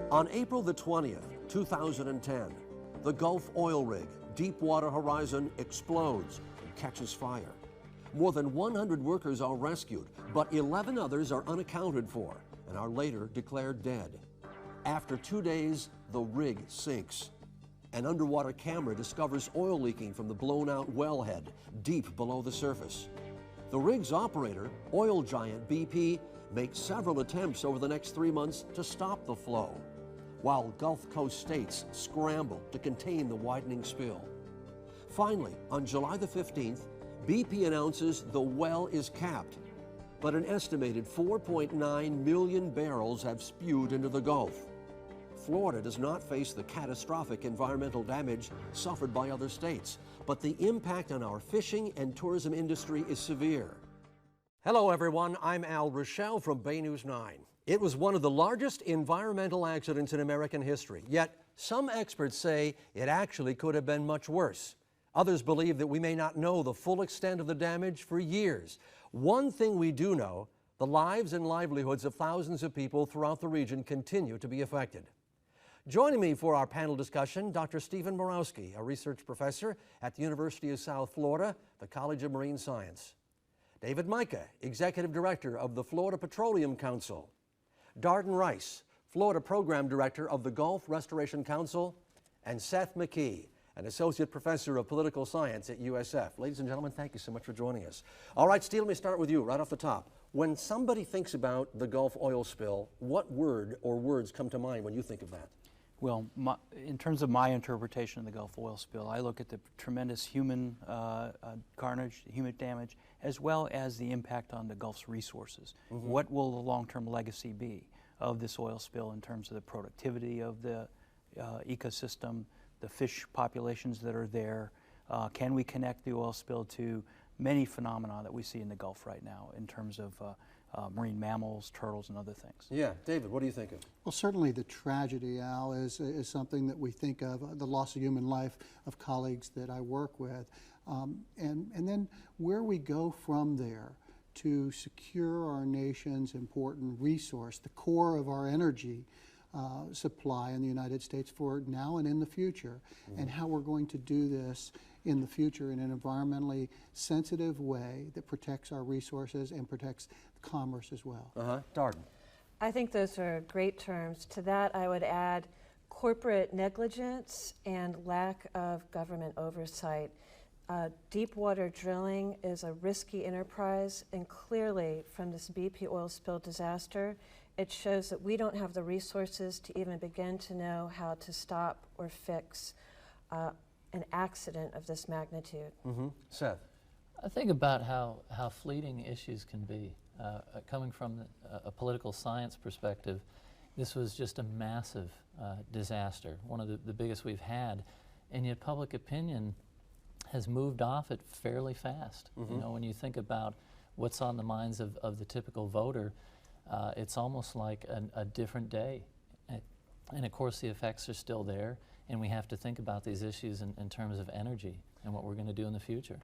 On April the 20th, 2010, the Gulf oil rig, Deepwater Horizon, explodes and catches fire. More than 100 workers are rescued, but 11 others are unaccounted for and are later declared dead. After 2 days, the rig sinks. An underwater camera discovers oil leaking from the blown-out wellhead deep below the surface. The rig's operator, oil giant BP, makes several attempts over the next 3 months to stop the flow, while Gulf Coast states scramble to contain the widening spill. Finally, on July the 15th, BP announces the well is capped, but an estimated 4.9 million barrels have spewed into the Gulf. Florida does not face the catastrophic environmental damage suffered by other states, but the impact on our fishing and tourism industry is severe. Hello everyone, I'm Al Rochelle from Bay News 9. It was one of the largest environmental accidents in American history, yet some experts say it actually could have been much worse. Others believe that we may not know the full extent of the damage for years. One thing we do know, the lives and livelihoods of thousands of people throughout the region continue to be affected. Joining me for our panel discussion, Dr. Stephen Borowski, a research professor at the University of South Florida, the College of Marine Science. David Micah, Executive Director of the Florida Petroleum Council. Darden Rice, Florida Program Director of the Gulf Restoration Council. And Seth McKee, an Associate Professor of Political Science at USF. Ladies and gentlemen, thank you so much for joining us. All right, Steve, let me start with you right off the top. When somebody thinks about the Gulf oil spill, what word or words come to mind when you think of that? Well, in terms of my interpretation of the Gulf oil spill, I look at the tremendous human carnage, human damage, as well as the impact on the Gulf's resources. Mm-hmm. What will the long-term legacy be of this oil spill in terms of the productivity of the ecosystem, the fish populations that are there? Can we connect the oil spill to many phenomena that we see in the Gulf right now in terms of marine mammals, turtles, and other things? Yeah, David, what do you think of? Well, certainly the tragedy, Al, is something that we think of, the loss of human life of colleagues that I work with. And then where we go from there to secure our nation's important resource, the core of our energy supply in the United States for now and in the future, and how we're going to do this in the future in an environmentally sensitive way that protects our resources and protects commerce as well. Darden. I think those are great terms. To that, I would add corporate negligence and lack of government oversight. Deepwater drilling is a risky enterprise, and clearly from this BP oil spill disaster, it shows that we don't have the resources to even begin to know how to stop or fix an accident of this magnitude. Seth. I think about how fleeting issues can be. Coming from a political science perspective, this was just a massive disaster, one of the biggest we've had, and yet public opinion has moved off it fairly fast. You know, when you think about what's on the minds of the typical voter, it's almost like a different day. And of course the effects are still there, and we have to think about these issues in terms of energy and what we're going to do in the future.